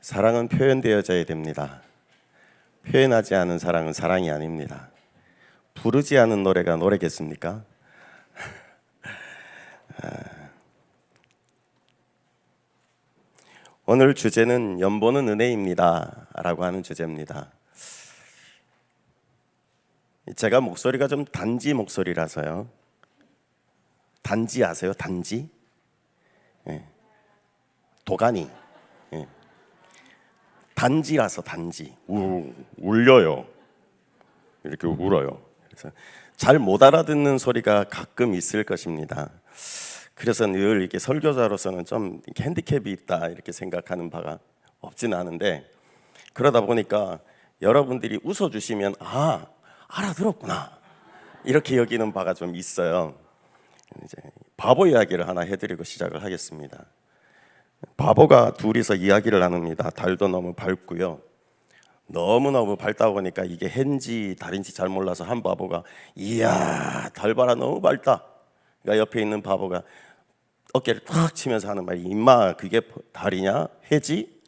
사랑은 표현되어져야 됩니다. 표현하지 않은 사랑은 사랑이 아닙니다. 부르지 않은 노래가 노래겠습니까? 오늘 주제는 연보는 은혜입니다 라고 하는 주제입니다. 제가 목소리가 좀 단지 목소리라서요. 단지 아세요? 단지? 도가니. 단지라서 단지. 울려요. 이렇게 울어요. 그래서 잘 못 알아듣는 소리가 가끔 있을 것입니다. 그래서 늘 이렇게 설교자로서는 좀 핸디캡이 있다 이렇게 생각하는 바가 없지는 않은데, 그러다 보니까 여러분들이 웃어주시면 알아들었구나 이렇게 여기는 바가 좀 있어요. 이제 바보 이야기를 하나 해드리고 시작을 하겠습니다. 바보가 둘이서 이야기를 나눕니다. 달도 너무 밝고요. 너무너무 밝다 보니까 이게 해인지 달인지 잘 몰라서 한 바보가 이야 달 봐라 너무 밝다. 그러니까 옆에 있는 바보가 어깨를 탁 치면서 하는 말이 임마 그게 달이냐 해지?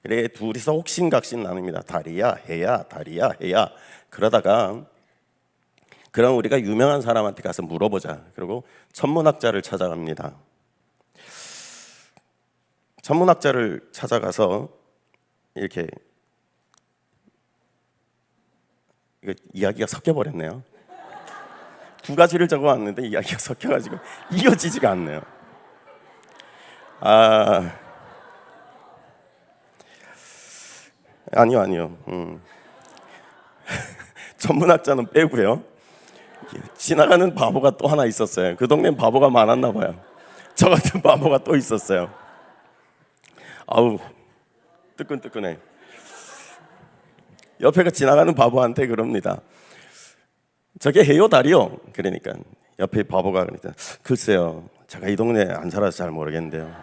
그래 둘이서 옥신각신 나눕니다. 달이야 해야 달이야 해야. 그러다가 그럼 우리가 유명한 사람한테 가서 물어보자. 그리고 천문학자를 찾아갑니다. 천문학자를 찾아가서 이렇게 이거 이야기가 섞여버렸네요. 두 가지를 적어왔는데 이야기가 섞여가지고 이어지지가 않네요. 아니요. 천문학자는 빼고요. 지나가는 바보가 또 하나 있었어요. 그 동네엔 바보가 많았나 봐요. 저 같은 바보가 또 있었어요. 아우 뜨끈뜨끈해. 옆에가 지나가는 바보한테 그럽니다. 저게 해요 달이요? 그러니까 옆에 바보가 그러니까 글쎄요 제가 이 동네에 안 살아서 잘 모르겠는데요.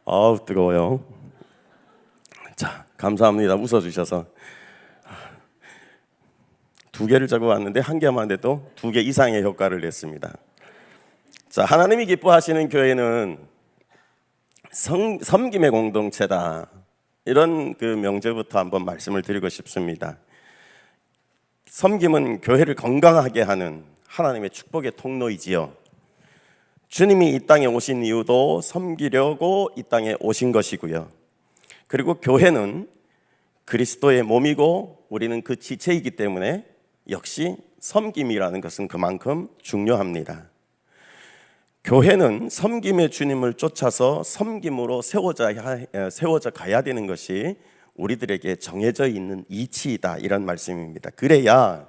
아우 뜨거워요. 자 감사합니다 웃어주셔서. 두 개를 적어왔는데 한 개만 해도 두 개 이상의 효과를 냈습니다. 자 하나님이 기뻐하시는 교회는 섬김의 공동체다. 이런 그 명제부터 한번 말씀을 드리고 싶습니다. 섬김은 교회를 건강하게 하는 하나님의 축복의 통로이지요. 주님이 이 땅에 오신 이유도 섬기려고 이 땅에 오신 것이고요. 그리고 교회는 그리스도의 몸이고 우리는 그 지체이기 때문에 역시 섬김이라는 것은 그만큼 중요합니다. 교회는 섬김의 주님을 쫓아서 섬김으로 세워져 가야 되는 것이 우리들에게 정해져 있는 이치이다 이런 말씀입니다. 그래야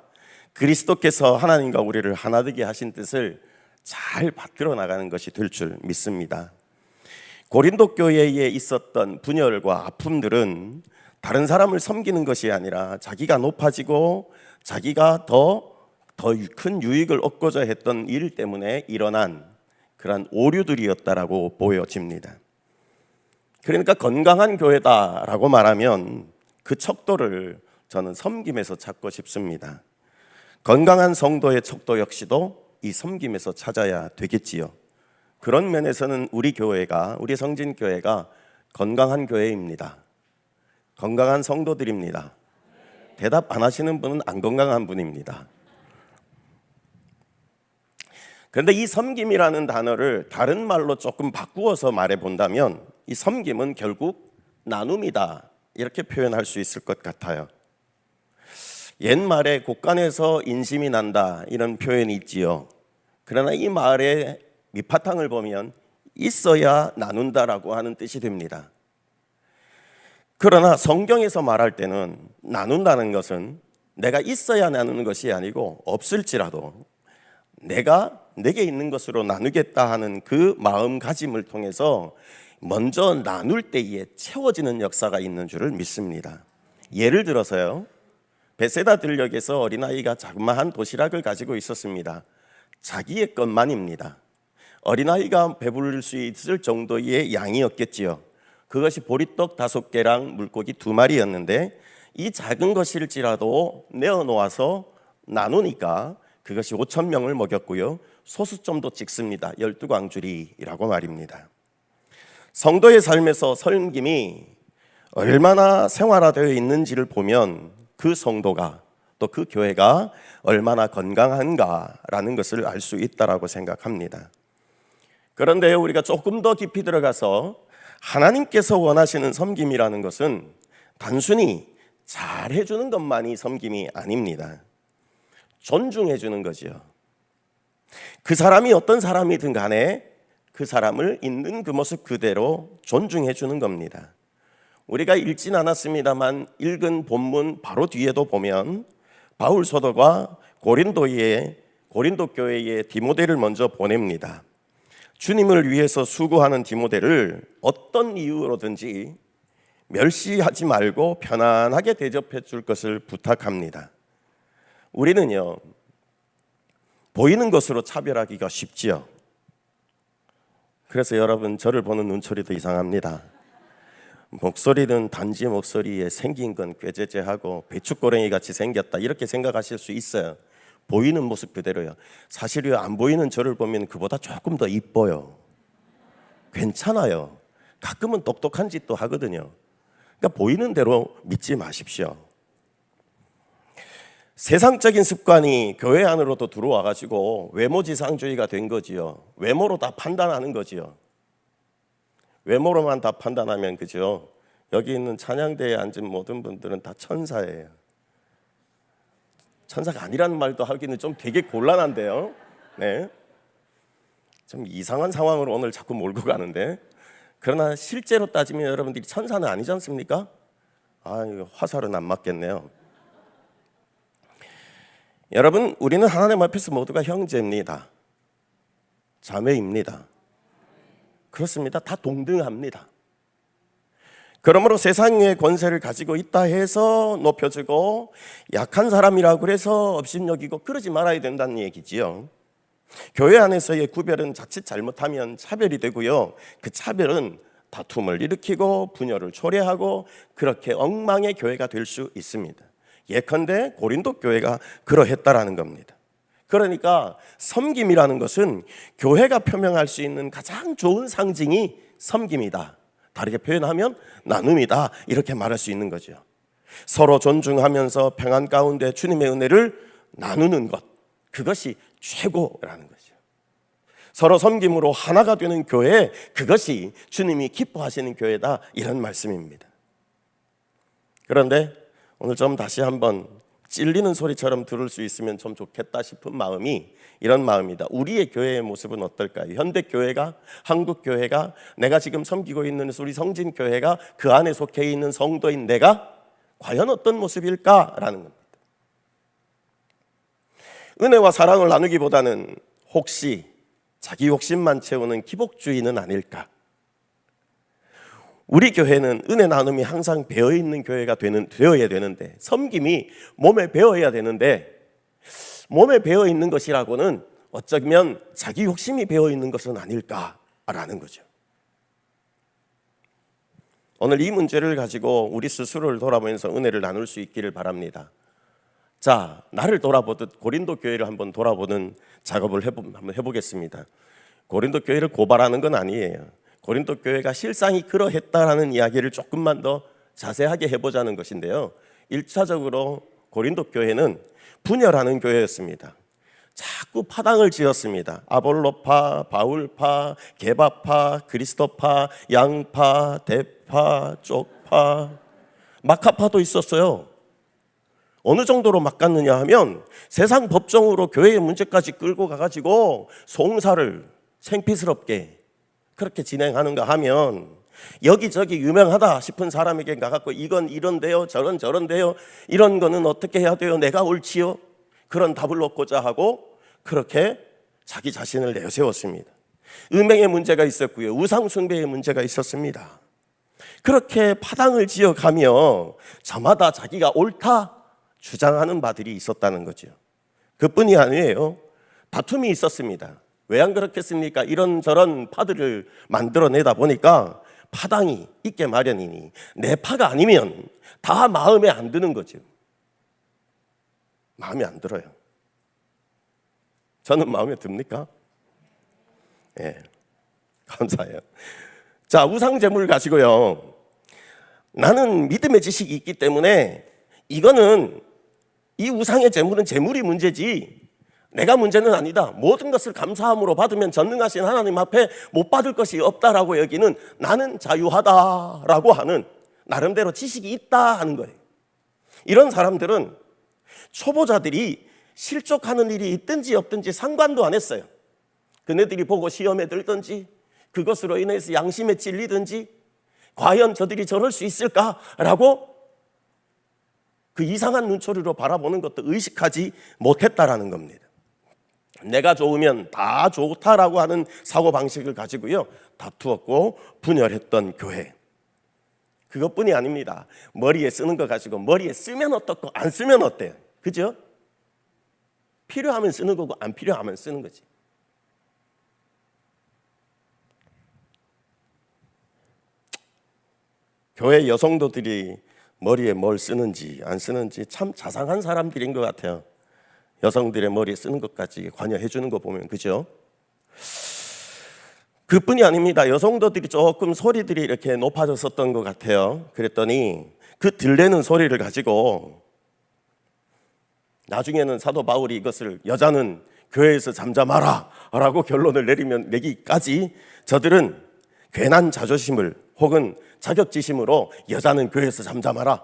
그리스도께서 하나님과 우리를 하나 되게 하신 뜻을 잘 받들어 나가는 것이 될 줄 믿습니다. 고린도 교회에 있었던 분열과 아픔들은 다른 사람을 섬기는 것이 아니라 자기가 높아지고 자기가 더 큰 유익을 얻고자 했던 일 때문에 일어난 그런 오류들이었다라고 보여집니다. 그러니까 건강한 교회다라고 말하면 그 척도를 저는 섬김에서 찾고 싶습니다. 건강한 성도의 척도 역시도 이 섬김에서 찾아야 되겠지요. 그런 면에서는 우리 교회가, 우리 성진교회가 건강한 교회입니다. 건강한 성도들입니다. 대답 안 하시는 분은 안 건강한 분입니다. 그런데 이 섬김이라는 단어를 다른 말로 조금 바꾸어서 말해 본다면 이 섬김은 결국 나눔이다 이렇게 표현할 수 있을 것 같아요. 옛말에 곳간에서 인심이 난다 이런 표현이 있지요. 그러나 이 말의 밑바탕을 보면 있어야 나눈다라고 하는 뜻이 됩니다. 그러나 성경에서 말할 때는 나눈다는 것은 내가 있어야 나누는 것이 아니고 없을지라도 내게 있는 것으로 나누겠다 하는 그 마음가짐을 통해서 먼저 나눌 때에 채워지는 역사가 있는 줄을 믿습니다. 예를 들어서요, 베세다 들녘에서 어린아이가 자그마한 도시락을 가지고 있었습니다. 자기의 것만입니다. 어린아이가 배부를 수 있을 정도의 양이었겠지요. 그것이 보리떡 5개랑 물고기 2마리였는데 이 작은 것일지라도 내어놓아서 나누니까 그것이 5,000명을 먹였고요. 소수점도 찍습니다. 12광주리라고 말입니다. 성도의 삶에서 섬김이 얼마나 생활화되어 있는지를 보면 그 성도가 또 그 교회가 얼마나 건강한가라는 것을 알 수 있다라고 생각합니다. 그런데 우리가 조금 더 깊이 들어가서 하나님께서 원하시는 섬김이라는 것은 단순히 잘해주는 것만이 섬김이 아닙니다. 존중해주는 거죠. 그 사람이 어떤 사람이든 간에 그 사람을 있는 그 모습 그대로 존중해주는 겁니다. 우리가 읽진 않았습니다만 읽은 본문 바로 뒤에도 보면 바울 사도가 고린도 교회에 디모데를 먼저 보냅니다. 주님을 위해서 수고하는 디모데를 어떤 이유로든지 멸시하지 말고 편안하게 대접해 줄 것을 부탁합니다. 우리는요, 보이는 것으로 차별하기가 쉽지요. 그래서 여러분, 저를 보는 눈초리도 이상합니다. 목소리는 단지 목소리에 생긴 건 꾀죄죄하고 배추고랭이 같이 생겼다 이렇게 생각하실 수 있어요. 보이는 모습 그대로요. 사실은 안 보이는 저를 보면 그보다 조금 더 이뻐요. 괜찮아요. 가끔은 똑똑한 짓도 하거든요. 그러니까 보이는 대로 믿지 마십시오. 세상적인 습관이 교회 안으로도 들어와 가지고 외모지상주의가 된 거지요. 외모로 다 판단하는 거지요. 외모로만 다 판단하면 그죠? 여기 있는 찬양대에 앉은 모든 분들은 다 천사예요. 천사가 아니라는 말도 하기는 좀 되게 곤란한데요. 네, 좀 이상한 상황으로 오늘 자꾸 몰고 가는데, 그러나 실제로 따지면 여러분들이 천사는 아니지 않습니까? 이거 화살은 안 맞겠네요. 여러분, 우리는 하나님 앞에서 모두가 형제입니다. 자매입니다. 그렇습니다. 다 동등합니다. 그러므로 세상의 권세를 가지고 있다 해서 높여주고 약한 사람이라고 해서 업신여기고 그러지 말아야 된다는 얘기지요. 교회 안에서의 구별은 자칫 잘못하면 차별이 되고요. 그 차별은 다툼을 일으키고 분열을 초래하고 그렇게 엉망의 교회가 될 수 있습니다. 예컨대 고린도 교회가 그러했다라는 겁니다. 그러니까 섬김이라는 것은 교회가 표명할 수 있는 가장 좋은 상징이 섬김이다. 다르게 표현하면 나눔이다. 이렇게 말할 수 있는 거죠. 서로 존중하면서 평안 가운데 주님의 은혜를 나누는 것, 그것이 최고라는 거죠. 서로 섬김으로 하나가 되는 교회, 그것이 주님이 기뻐하시는 교회다. 이런 말씀입니다. 그런데 오늘 좀 다시 한번 찔리는 소리처럼 들을 수 있으면 좀 좋겠다 싶은 마음이 이런 마음이다. 우리의 교회의 모습은 어떨까요? 현대교회가, 한국교회가, 내가 지금 섬기고 있는 우리 성진교회가, 그 안에 속해 있는 성도인 내가 과연 어떤 모습일까라는 겁니다. 은혜와 사랑을 나누기보다는 혹시 자기 욕심만 채우는 기복주의는 아닐까? 우리 교회는 은혜 나눔이 항상 배어있는 교회가 되어야 되는데, 섬김이 몸에 배어야 되는데, 몸에 배어있는 것이라고는 어쩌면 자기 욕심이 배어있는 것은 아닐까라는 거죠. 오늘 이 문제를 가지고 우리 스스로를 돌아보면서 은혜를 나눌 수 있기를 바랍니다. 자, 나를 돌아보듯 고린도 교회를 한번 돌아보는 작업을 한번 해보겠습니다. 고린도 교회를 고발하는 건 아니에요. 고린도 교회가 실상이 그러했다라는 이야기를 조금만 더 자세하게 해보자는 것인데요. 1차적으로 고린도 교회는 분열하는 교회였습니다. 자꾸 파당을 지었습니다. 아볼로파, 바울파, 게바파, 그리스도파, 양파, 대파, 쪽파, 마카파도 있었어요. 어느 정도로 막갔느냐 하면 세상 법정으로 교회의 문제까지 끌고 가가지고 송사를 생피스럽게 그렇게 진행하는가 하면, 여기저기 유명하다 싶은 사람에게 가갖고 이건 이런데요, 저런 저런데요, 이런 거는 어떻게 해야 돼요, 내가 옳지요, 그런 답을 얻고자 하고 그렇게 자기 자신을 내세웠습니다. 음행의 문제가 있었고요, 우상 숭배의 문제가 있었습니다. 그렇게 파당을 지어가며 저마다 자기가 옳다 주장하는 바들이 있었다는 거죠. 그뿐이 아니에요. 다툼이 있었습니다. 왜 안 그렇겠습니까? 이런저런 파들을 만들어내다 보니까 파당이 있게 마련이니 내 파가 아니면 다 마음에 안 드는 거죠. 마음에 안 들어요. 저는 마음에 듭니까? 예, 감사해요. 자, 우상제물 가지고요, 나는 믿음의 지식이 있기 때문에 이거는 이 우상의 재물은 재물이 문제지 내가 문제는 아니다. 모든 것을 감사함으로 받으면 전능하신 하나님 앞에 못 받을 것이 없다라고 여기는 나는 자유하다라고 하는 나름대로 지식이 있다 하는 거예요. 이런 사람들은 초보자들이 실족하는 일이 있든지 없든지 상관도 안 했어요. 그네들이 보고 시험에 들든지 그것으로 인해서 양심에 찔리든지 과연 저들이 저럴 수 있을까라고 그 이상한 눈초리로 바라보는 것도 의식하지 못했다라는 겁니다. 내가 좋으면 다 좋다라고 하는 사고방식을 가지고요 다투었고 분열했던 교회. 그것뿐이 아닙니다. 머리에 쓰는 거 가지고 머리에 쓰면 어떻고 안 쓰면 어때요? 그죠? 필요하면 쓰는 거고 안 필요하면 쓰는 거지. 교회 여성도들이 머리에 뭘 쓰는지 안 쓰는지 참 자상한 사람들인 것 같아요. 여성들의 머리에 쓰는 것까지 관여해 주는 거 보면, 그죠? 그뿐이 아닙니다. 여성도들이 조금 소리들이 이렇게 높아졌었던 것 같아요. 그랬더니 그 들리는 소리를 가지고 나중에는 사도 바울이 이것을 여자는 교회에서 잠잠하라 라고 결론을 내기까지 저들은 괜한 자존심을 혹은 자격지심으로 여자는 교회에서 잠잠하라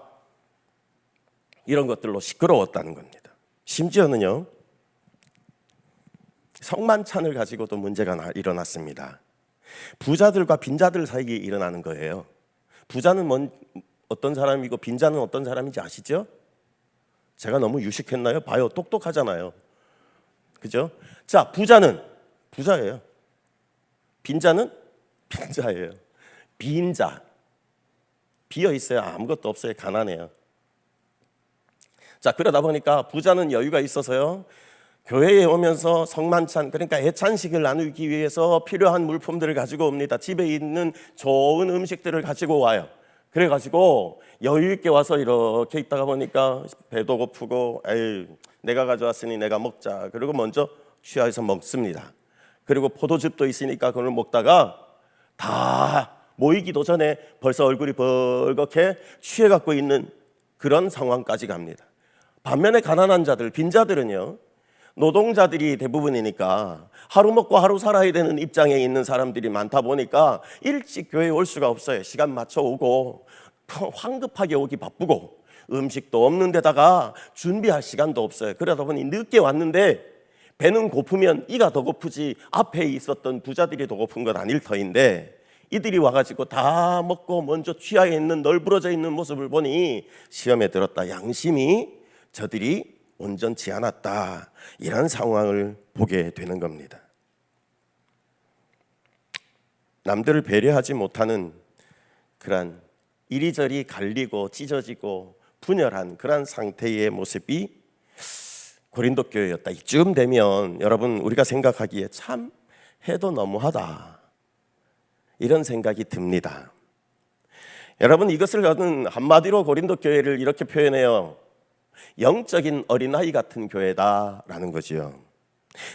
이런 것들로 시끄러웠다는 겁니다. 심지어는요 성만찬을 가지고도 문제가 일어났습니다. 부자들과 빈자들 사이에 일어나는 거예요. 부자는 어떤 사람이고 빈자는 어떤 사람인지 아시죠? 제가 너무 유식했나요? 봐요, 똑똑하잖아요. 그죠? 자, 부자는 부자예요. 빈자는 빈자예요. 빈자, 비어 있어요. 아무것도 없어요. 가난해요. 자, 그러다 보니까 부자는 여유가 있어서요 교회에 오면서 성만찬, 그러니까 애찬식을 나누기 위해서 필요한 물품들을 가지고 옵니다. 집에 있는 좋은 음식들을 가지고 와요. 그래가지고 여유 있게 와서 이렇게 있다가 보니까 배도 고프고 에이 내가 가져왔으니 내가 먹자. 그리고 먼저 취하해서 먹습니다. 그리고 포도즙도 있으니까 그걸 먹다가 다 모이기도 전에 벌써 얼굴이 벌겋게 취해갖고 있는 그런 상황까지 갑니다. 반면에 가난한 자들, 빈자들은요 노동자들이 대부분이니까 하루 먹고 하루 살아야 되는 입장에 있는 사람들이 많다 보니까 일찍 교회에 올 수가 없어요. 시간 맞춰 오고 황급하게 오기 바쁘고 음식도 없는 데다가 준비할 시간도 없어요. 그러다 보니 늦게 왔는데 배는 고프면 이가 더 고프지 앞에 있었던 부자들이 더 고픈 건 아닐 터인데 이들이 와가지고 다 먹고 먼저 취하에 있는 널브러져 있는 모습을 보니 시험에 들었다. 양심이 저들이 온전치 않았다. 이런 상황을 보게 되는 겁니다. 남들을 배려하지 못하는 그런 이리저리 갈리고 찢어지고 분열한 그런 상태의 모습이 고린도 교회였다. 이쯤 되면 여러분 우리가 생각하기에 참 해도 너무하다 이런 생각이 듭니다. 여러분 이것을 저는 한마디로 고린도 교회를 이렇게 표현해요. 영적인 어린아이 같은 교회다라는 거지요.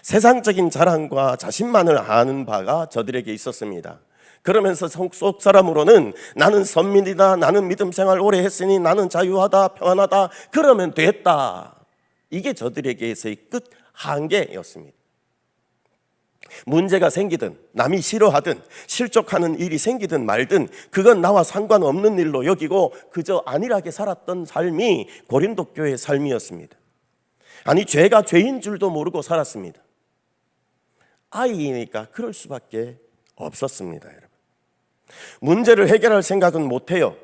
세상적인 자랑과 자신만을 아는 바가 저들에게 있었습니다. 그러면서 속 사람으로는 나는 선민이다, 나는 믿음 생활 오래 했으니 나는 자유하다, 평안하다, 그러면 됐다. 이게 저들에게서의 끝 한계였습니다. 문제가 생기든 남이 싫어하든 실족하는 일이 생기든 말든 그건 나와 상관없는 일로 여기고 그저 안일하게 살았던 삶이 고린도 교회의 삶이었습니다. 아니 죄가 죄인 줄도 모르고 살았습니다. 아이니까 그럴 수밖에 없었습니다. 여러분. 문제를 해결할 생각은 못해요.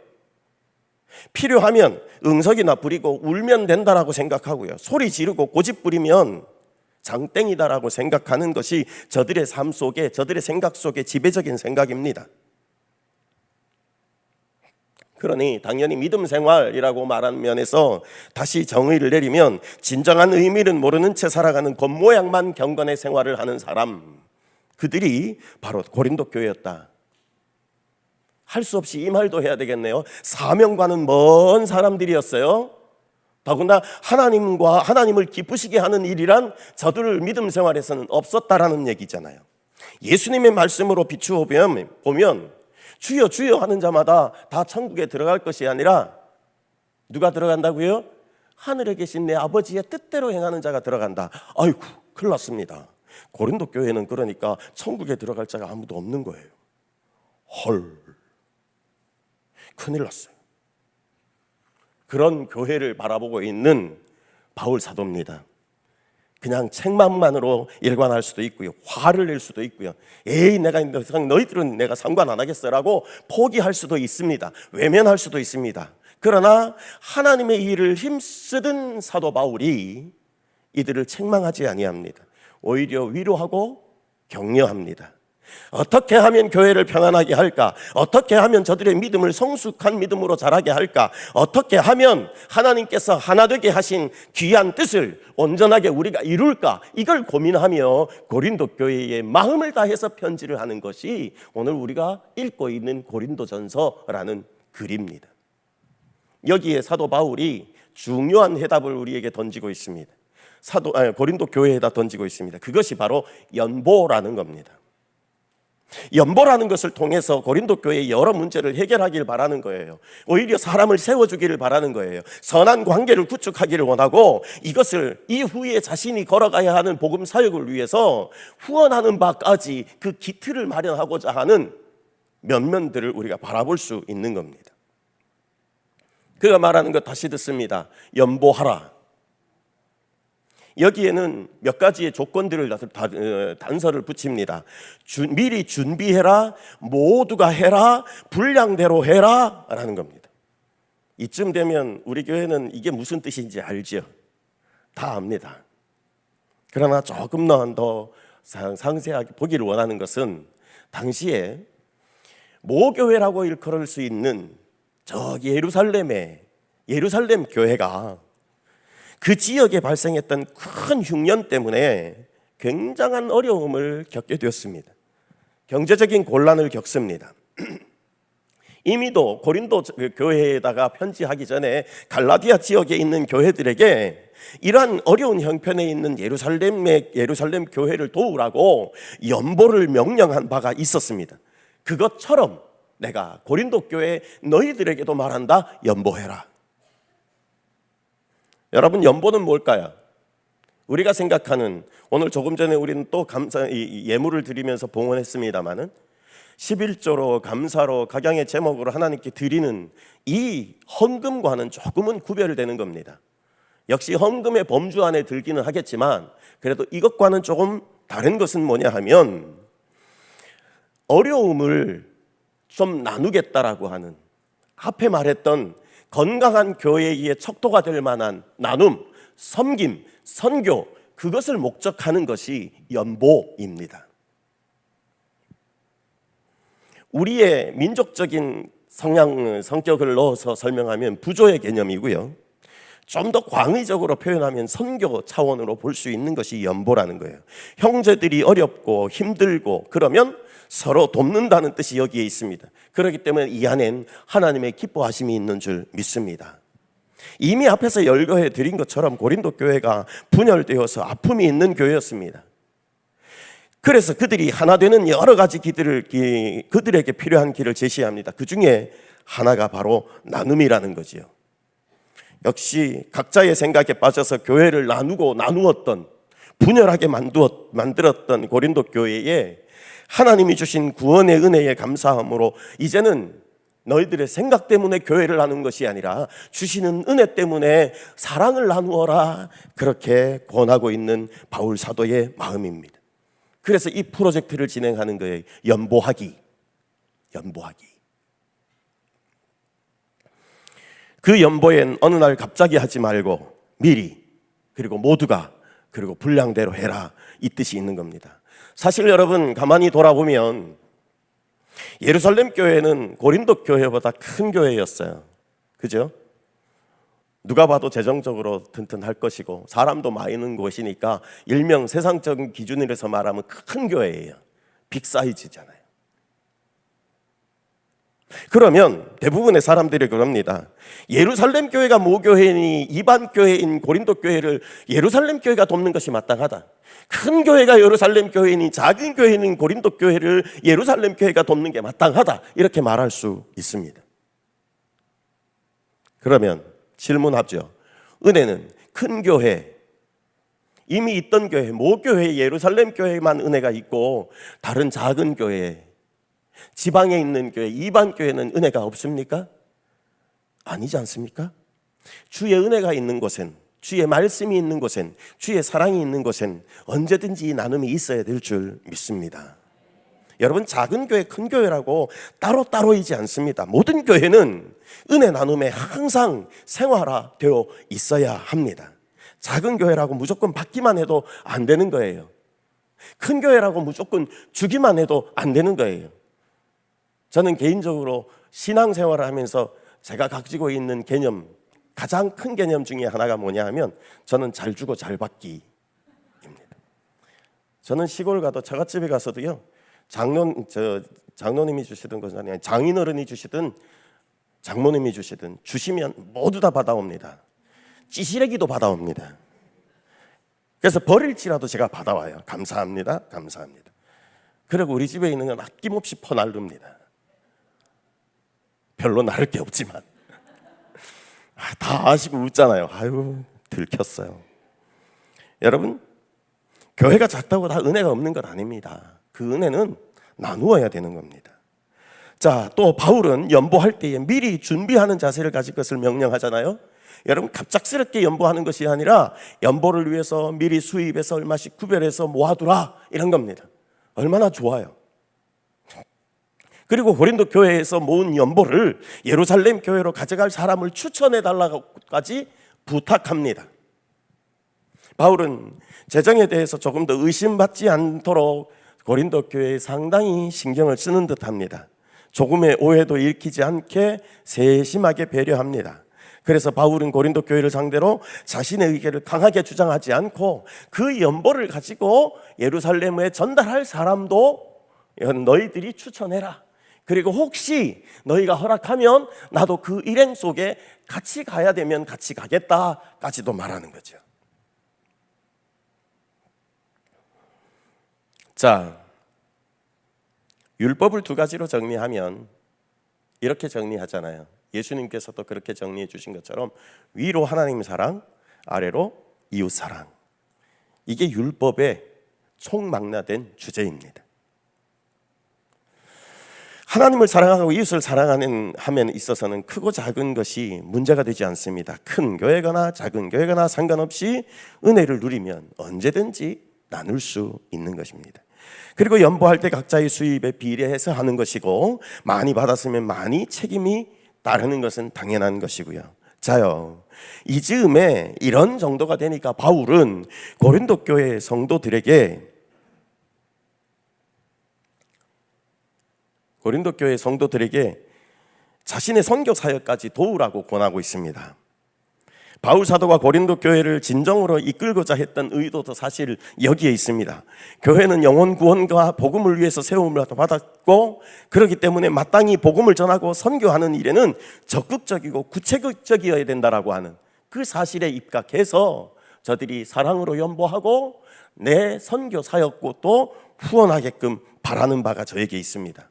필요하면 응석이나 부리고 울면 된다라고 생각하고요. 소리 지르고 고집 부리면 장땡이다라고 생각하는 것이 저들의 삶 속에, 저들의 생각 속에 지배적인 생각입니다. 그러니 당연히 믿음 생활이라고 말하는 면에서 다시 정의를 내리면 진정한 의미는 모르는 채 살아가는 겉모양만 경건의 생활을 하는 사람, 그들이 바로 고린도 교회였다. 할 수 없이 이 말도 해야 되겠네요. 사명과는 먼 사람들이었어요. 더구나 하나님을 기쁘시게 하는 일이란 저들 믿음 생활에서는 없었다라는 얘기잖아요. 예수님의 말씀으로 비추어 보면 주여 주여 하는 자마다 다 천국에 들어갈 것이 아니라 누가 들어간다고요? 하늘에 계신 내 아버지의 뜻대로 행하는 자가 들어간다. 아이고, 큰일 났습니다. 고린도 교회는 그러니까 천국에 들어갈 자가 아무도 없는 거예요. 헐, 큰일 났어요. 그런 교회를 바라보고 있는 바울 사도입니다. 그냥 책망만으로 일관할 수도 있고요, 화를 낼 수도 있고요, 에이 내가 너희들은 내가 상관 안 하겠어라고 포기할 수도 있습니다. 외면할 수도 있습니다. 그러나 하나님의 일을 힘쓰던 사도 바울이 이들을 책망하지 아니합니다. 오히려 위로하고 격려합니다. 어떻게 하면 교회를 평안하게 할까? 어떻게 하면 저들의 믿음을 성숙한 믿음으로 자라게 할까? 어떻게 하면 하나님께서 하나 되게 하신 귀한 뜻을 온전하게 우리가 이룰까? 이걸 고민하며 고린도 교회에 마음을 다해서 편지를 하는 것이 오늘 우리가 읽고 있는 고린도전서라는 글입니다. 여기에 사도 바울이 중요한 해답을 우리에게 던지고 있습니다. 고린도 교회에다 던지고 있습니다. 그것이 바로 연보라는 겁니다. 연보라는 것을 통해서 고린도 교회의 여러 문제를 해결하기를 바라는 거예요. 오히려 사람을 세워주기를 바라는 거예요. 선한 관계를 구축하기를 원하고 이것을 이후에 자신이 걸어가야 하는 복음 사역을 위해서 후원하는 바까지 그 기틀을 마련하고자 하는 면면들을 우리가 바라볼 수 있는 겁니다. 그가 말하는 것 다시 듣습니다. 연보하라. 여기에는 몇 가지의 조건들을 단서를 붙입니다. 미리 준비해라, 모두가 해라, 분량대로 해라 라는 겁니다. 이쯤 되면 우리 교회는 이게 무슨 뜻인지 알죠? 다 압니다. 그러나 조금 더 상세하게 보기를 원하는 것은 당시에 모교회라고 일컬을 수 있는 저 예루살렘 교회가 그 지역에 발생했던 큰 흉년 때문에 굉장한 어려움을 겪게 되었습니다. 경제적인 곤란을 겪습니다. 이미도 고린도 교회에다가 편지하기 전에 갈라디아 지역에 있는 교회들에게 이러한 어려운 형편에 있는 예루살렘 교회를 도우라고 연보를 명령한 바가 있었습니다. 그것처럼 내가 고린도 교회 너희들에게도 말한다. 연보해라. 여러분, 연보는 뭘까요? 우리가 생각하는, 오늘 조금 전에 우리는 또 예물을 드리면서 봉헌했습니다마는 11조로 감사로 각양의 제목으로 하나님께 드리는 이 헌금과는 조금은 구별되는 겁니다. 역시 헌금의 범주 안에 들기는 하겠지만 그래도 이것과는 조금 다른 것은 뭐냐 하면 어려움을 좀 나누겠다라고 하는, 앞에 말했던 건강한 교회의 척도가 될 만한 나눔, 섬김, 선교, 그것을 목적하는 것이 연보입니다. 우리의 민족적인 성격을 넣어서 설명하면 부조의 개념이고요, 좀 더 광의적으로 표현하면 선교 차원으로 볼 수 있는 것이 연보라는 거예요. 형제들이 어렵고 힘들고 그러면 서로 돕는다는 뜻이 여기에 있습니다. 그렇기 때문에 이 안엔 하나님의 기뻐하심이 있는 줄 믿습니다. 이미 앞에서 열거해 드린 것처럼 고린도 교회가 분열되어서 아픔이 있는 교회였습니다. 그래서 그들이 하나 되는 여러 가지 그들에게 필요한 길을 제시합니다. 그 중에 하나가 바로 나눔이라는 거지요. 역시 각자의 생각에 빠져서 교회를 나누었던, 분열하게 만들었던 고린도 교회에 하나님이 주신 구원의 은혜에 감사함으로 이제는 너희들의 생각 때문에 교회를 나눈 것이 아니라 주시는 은혜 때문에 사랑을 나누어라, 그렇게 권하고 있는 바울 사도의 마음입니다. 그래서 이 프로젝트를 진행하는 거예요. 연보하기. 그 연보엔 어느 날 갑자기 하지 말고 미리, 그리고 모두가, 그리고 분량대로 해라, 이 뜻이 있는 겁니다. 사실 여러분, 가만히 돌아보면 예루살렘 교회는 고린도 교회보다 큰 교회였어요. 그죠? 누가 봐도 재정적으로 튼튼할 것이고 사람도 많은 곳이니까 일명 세상적인 기준으로서 말하면 큰 교회예요. 빅사이즈잖아요. 그러면 대부분의 사람들이 그럽니다. 예루살렘 교회가 모교회니 이반 교회인 고린도 교회를 예루살렘 교회가 돕는 것이 마땅하다. 큰 교회가 예루살렘 교회니 작은 교회는 고린도 교회를 예루살렘 교회가 돕는 게 마땅하다. 이렇게 말할 수 있습니다. 그러면 질문하죠. 은혜는 큰 교회, 이미 있던 교회, 모교회, 예루살렘 교회만 은혜가 있고 다른 작은 교회, 지방에 있는 교회, 이방 교회는 은혜가 없습니까? 아니지 않습니까? 주의 은혜가 있는 곳엔, 주의 말씀이 있는 곳엔, 주의 사랑이 있는 곳엔 언제든지 이 나눔이 있어야 될 줄 믿습니다. 여러분, 작은 교회, 큰 교회라고 따로따로이지 않습니다. 모든 교회는 은혜 나눔에 항상 생활화되어 있어야 합니다. 작은 교회라고 무조건 받기만 해도 안 되는 거예요. 큰 교회라고 무조건 주기만 해도 안 되는 거예요. 저는 개인적으로 신앙생활을 하면서 제가 가지고 있는 개념, 가장 큰 개념 중에 하나가 뭐냐 하면 저는 잘 주고 잘 받기입니다. 저는 시골 가도 처갓집에 가서도요, 장로님이 주시던 것은 아니라 장인어른이 주시든 장모님이 주시든 주시면 모두 다 받아옵니다. 찌시래기도 받아옵니다. 그래서 버릴지라도 제가 받아와요. 감사합니다. 감사합니다. 그리고 우리 집에 있는 건 아낌없이 퍼날릅니다. 별로 나를 게 없지만 다 아시고 웃잖아요. 아유, 들켰어요. 여러분, 교회가 작다고 다 은혜가 없는 건 아닙니다. 그 은혜는 나누어야 되는 겁니다. 자, 또 바울은 연보할 때에 미리 준비하는 자세를 가질 것을 명령하잖아요. 여러분, 갑작스럽게 연보하는 것이 아니라 연보를 위해서 미리 수입해서 얼마씩 구별해서 모아두라, 이런 겁니다. 얼마나 좋아요. 그리고 고린도 교회에서 모은 연보를 예루살렘 교회로 가져갈 사람을 추천해 달라고까지 부탁합니다. 바울은 재정에 대해서 조금 더 의심받지 않도록 고린도 교회에 상당히 신경을 쓰는 듯합니다. 조금의 오해도 일으키지 않게 세심하게 배려합니다. 그래서 바울은 고린도 교회를 상대로 자신의 의견을 강하게 주장하지 않고 그 연보를 가지고 예루살렘에 전달할 사람도 너희들이 추천해라. 그리고 혹시 너희가 허락하면 나도 그 일행 속에 같이 가야 되면 같이 가겠다까지도 말하는 거죠. 자, 율법을 두 가지로 정리하면 이렇게 정리하잖아요. 예수님께서도 그렇게 정리해 주신 것처럼 위로 하나님 사랑, 아래로 이웃 사랑. 이게 율법의 총망라된 주제입니다. 하나님을 사랑하고 이웃을 사랑하는 함에 있어서는 크고 작은 것이 문제가 되지 않습니다. 큰 교회거나 작은 교회거나 상관없이 은혜를 누리면 언제든지 나눌 수 있는 것입니다. 그리고 연보할 때 각자의 수입에 비례해서 하는 것이고 많이 받았으면 많이 책임이 따르는 것은 당연한 것이고요. 자요, 이 즈음에 이런 정도가 되니까 바울은 고린도 교회 성도들에게 자신의 선교 사역까지 도우라고 권하고 있습니다. 바울 사도가 고린도 교회를 진정으로 이끌고자 했던 의도도 사실 여기에 있습니다. 교회는 영혼 구원과 복음을 위해서 세움을 받았고, 그렇기 때문에 마땅히 복음을 전하고 선교하는 일에는 적극적이고 구체적이어야 된다라고 하는 그 사실에 입각해서 저들이 사랑으로 연보하고 내 선교 사역도 후원하게끔 바라는 바가 저에게 있습니다.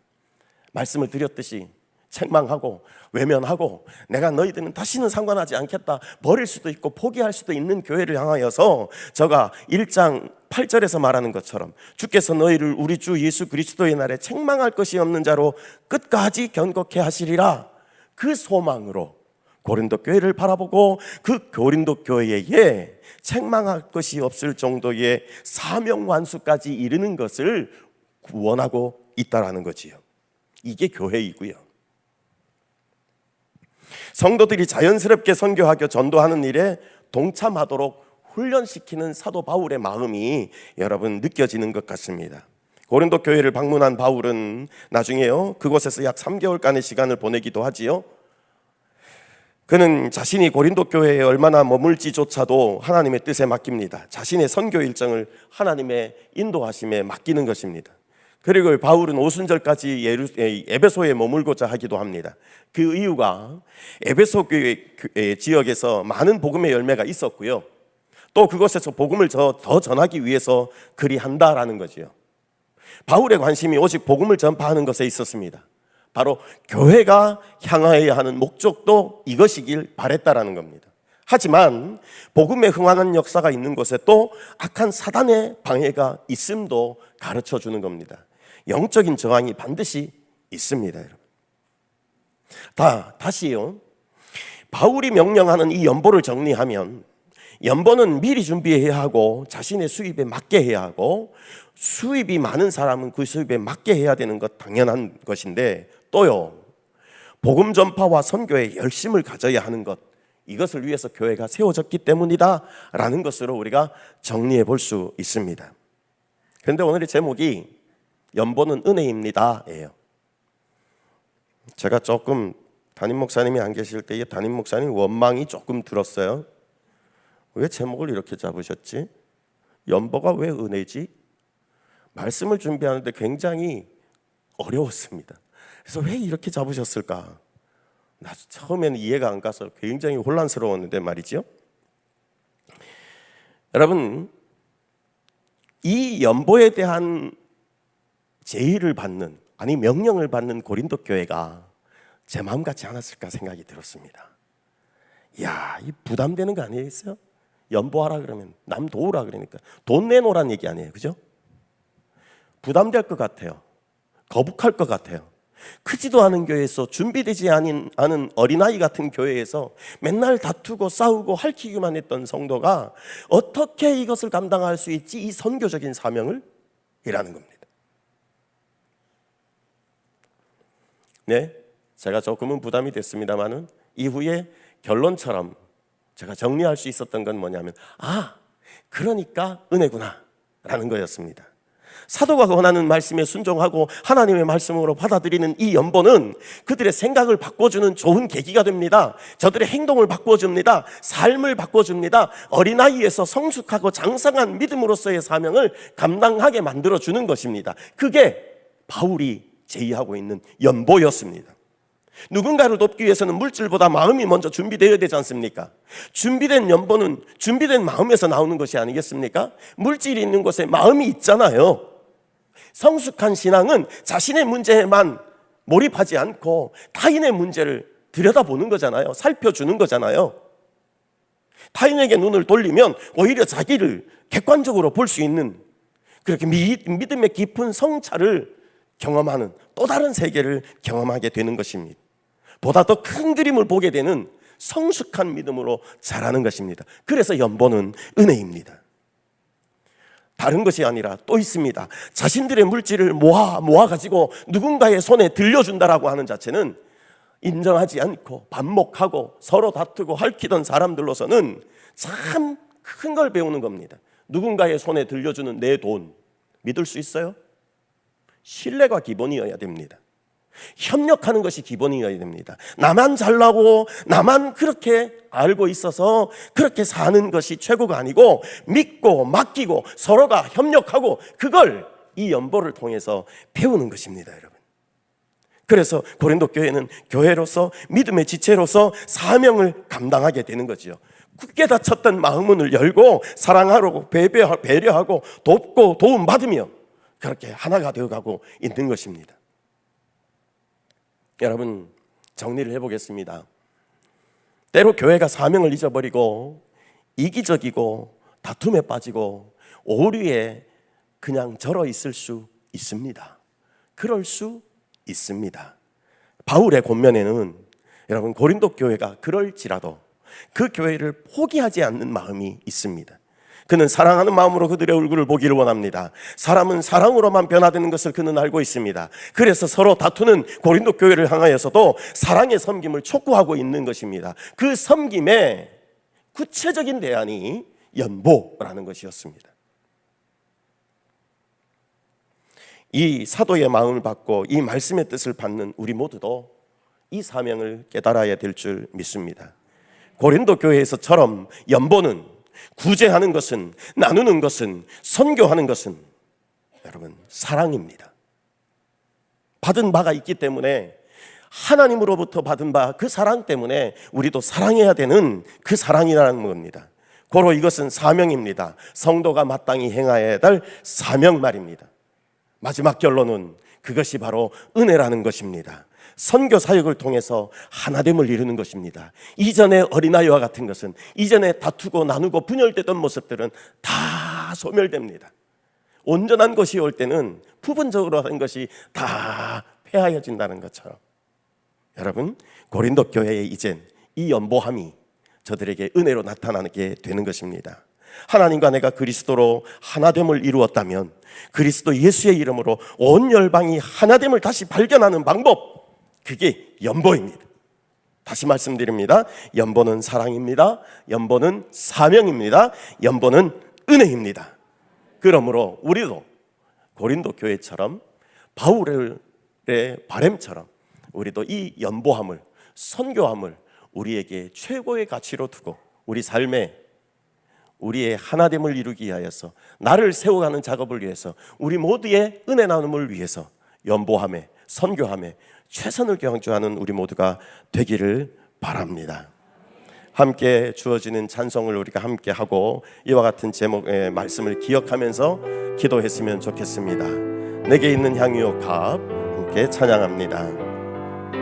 말씀을 드렸듯이 책망하고 외면하고 내가 너희들은 다시는 상관하지 않겠다, 버릴 수도 있고 포기할 수도 있는 교회를 향하여서 저가 1장 8절에서 말하는 것처럼 주께서 너희를 우리 주 예수 그리스도의 날에 책망할 것이 없는 자로 끝까지 견고케 하시리라, 그 소망으로 고린도 교회를 바라보고 그 고린도 교회에 책망할 것이 없을 정도의 사명 완수까지 이르는 것을 원하고 있다라는 거지요. 이게 교회이고요. 성도들이 자연스럽게 선교하고 전도하는 일에 동참하도록 훈련시키는 사도 바울의 마음이 여러분 느껴지는 것 같습니다. 고린도 교회를 방문한 바울은 나중에요, 그곳에서 약 3개월간의 시간을 보내기도 하지요. 그는 자신이 고린도 교회에 얼마나 머물지조차도 하나님의 뜻에 맡깁니다. 자신의 선교 일정을 하나님의 인도하심에 맡기는 것입니다. 그리고 바울은 오순절까지 에베소에 머물고자 하기도 합니다. 그 이유가 에베소 교회 지역에서 많은 복음의 열매가 있었고요, 또 그곳에서 복음을 더 전하기 위해서 그리 한다라는 거지요. 바울의 관심이 오직 복음을 전파하는 것에 있었습니다. 바로 교회가 향하여야 하는 목적도 이것이길 바랬다라는 겁니다. 하지만 복음에 흥하는 역사가 있는 곳에 또 악한 사단의 방해가 있음도 가르쳐 주는 겁니다. 영적인 저항이 반드시 있습니다, 여러분. 다시요. 바울이 명령하는 이 연보를 정리하면, 연보는 미리 준비해야 하고 자신의 수입에 맞게 해야 하고, 수입이 많은 사람은 그 수입에 맞게 해야 되는 것 당연한 것인데, 또요, 복음 전파와 선교에 열심을 가져야 하는 것, 이것을 위해서 교회가 세워졌기 때문이다 라는 것으로 우리가 정리해 볼 수 있습니다. 그런데 오늘의 제목이 연보는 은혜입니다 예요. 제가 조금 담임 목사님이 안 계실 때에 담임 목사님 원망이 조금 들었어요. 왜 제목을 이렇게 잡으셨지? 연보가 왜 은혜지? 말씀을 준비하는데 굉장히 어려웠습니다. 그래서 왜 이렇게 잡으셨을까? 나 처음에는 이해가 안 가서 굉장히 혼란스러웠는데 말이죠. 여러분, 이 연보에 대한 제의를 받는, 아니 명령을 받는 고린도 교회가 제 마음 같지 않았을까 생각이 들었습니다. 이야, 이 부담되는 거 아니겠어요? 연보하라 그러면 남 도우라 그러니까 돈 내놓으란 얘기 아니에요, 그죠? 부담될 것 같아요. 거북할 것 같아요. 크지도 않은 교회에서, 준비되지 않은 어린아이 같은 교회에서 맨날 다투고 싸우고 핥히기만 했던 성도가 어떻게 이것을 감당할 수 있지? 이 선교적인 사명을? 이라는 겁니다. 네, 제가 조금은 부담이 됐습니다만은 이후에 결론처럼 제가 정리할 수 있었던 건 뭐냐면, 그러니까 은혜구나 라는 거였습니다. 사도가 권하는 말씀에 순종하고 하나님의 말씀으로 받아들이는 이 연보는 그들의 생각을 바꿔주는 좋은 계기가 됩니다. 저들의 행동을 바꿔줍니다. 삶을 바꿔줍니다. 어린아이에서 성숙하고 장성한 믿음으로서의 사명을 감당하게 만들어주는 것입니다. 그게 바울이 제의하고 있는 연보였습니다. 누군가를 돕기 위해서는 물질보다 마음이 먼저 준비되어야 되지 않습니까? 준비된 연보는 준비된 마음에서 나오는 것이 아니겠습니까? 물질이 있는 곳에 마음이 있잖아요. 성숙한 신앙은 자신의 문제에만 몰입하지 않고 타인의 문제를 들여다보는 거잖아요. 살펴주는 거잖아요. 타인에게 눈을 돌리면 오히려 자기를 객관적으로 볼 수 있는, 그렇게 믿음의 깊은 성찰을 경험하는, 또 다른 세계를 경험하게 되는 것입니다. 보다 더 큰 그림을 보게 되는 성숙한 믿음으로 자라는 것입니다. 그래서 연보는 은혜입니다. 다른 것이 아니라 또 있습니다. 자신들의 물질을 모아가지고 누군가의 손에 들려준다라고 하는 자체는 인정하지 않고 반목하고 서로 다투고 핥히던 사람들로서는 참 큰 걸 배우는 겁니다. 누군가의 손에 들려주는 내 돈 믿을 수 있어요? 신뢰가 기본이어야 됩니다. 협력하는 것이 기본이어야 됩니다. 나만 잘나고 나만 그렇게 알고 있어서 그렇게 사는 것이 최고가 아니고, 믿고 맡기고 서로가 협력하고, 그걸 이 연보를 통해서 배우는 것입니다, 여러분. 그래서 고린도 교회는 교회로서, 믿음의 지체로서 사명을 감당하게 되는 거지요. 굳게 닫혔던 마음문을 열고 사랑하고 배려하고 돕고 도움받으며 그렇게 하나가 되어가고 있는 것입니다. 여러분, 정리를 해보겠습니다. 때로 교회가 사명을 잊어버리고 이기적이고 다툼에 빠지고 오류에 그냥 절어 있을 수 있습니다. 그럴 수 있습니다. 바울의 권면에는 여러분, 고린도 교회가 그럴지라도 그 교회를 포기하지 않는 마음이 있습니다. 그는 사랑하는 마음으로 그들의 얼굴을 보기를 원합니다. 사람은 사랑으로만 변화되는 것을 그는 알고 있습니다. 그래서 서로 다투는 고린도 교회를 향하여서도 사랑의 섬김을 촉구하고 있는 것입니다. 그 섬김의 구체적인 대안이 연보라는 것이었습니다. 이 사도의 마음을 받고 이 말씀의 뜻을 받는 우리 모두도 이 사명을 깨달아야 될 줄 믿습니다. 고린도 교회에서처럼 연보는, 구제하는 것은, 나누는 것은, 선교하는 것은 여러분 사랑입니다. 받은 바가 있기 때문에, 하나님으로부터 받은 바 그 사랑 때문에 우리도 사랑해야 되는 그 사랑이라는 겁니다. 고로 이것은 사명입니다. 성도가 마땅히 행해야 될 사명 말입니다. 마지막 결론은 그것이 바로 은혜라는 것입니다. 선교 사역을 통해서 하나됨을 이루는 것입니다. 이전의 어린아이와 같은 것은, 이전에 다투고 나누고 분열되던 모습들은 다 소멸됩니다. 온전한 것이 올 때는 부분적으로 하는 것이 다 폐하여진다는 것처럼, 여러분, 고린도 교회에 이젠 이 연보함이 저들에게 은혜로 나타나게 되는 것입니다. 하나님과 내가 그리스도로 하나됨을 이루었다면 그리스도 예수의 이름으로 온 열방이 하나됨을 다시 발견하는 방법, 그게 연보입니다. 다시 말씀드립니다. 연보는 사랑입니다. 연보는 사명입니다. 연보는 은혜입니다. 그러므로 우리도 고린도 교회처럼, 바울의 바램처럼 우리도 이 연보함을, 선교함을 우리에게 최고의 가치로 두고 우리 삶에 우리의 하나됨을 이루기 위하여서, 나를 세워가는 작업을 위해서, 우리 모두의 은혜 나눔을 위해서 연보함에, 선교함에 최선을 경주하는 우리 모두가 되기를 바랍니다. 함께 주어지는 찬송을 우리가 함께 하고 이와 같은 제목의 말씀을 기억하면서 기도했으면 좋겠습니다. 내게 있는 향유 값 함께 찬양합니다.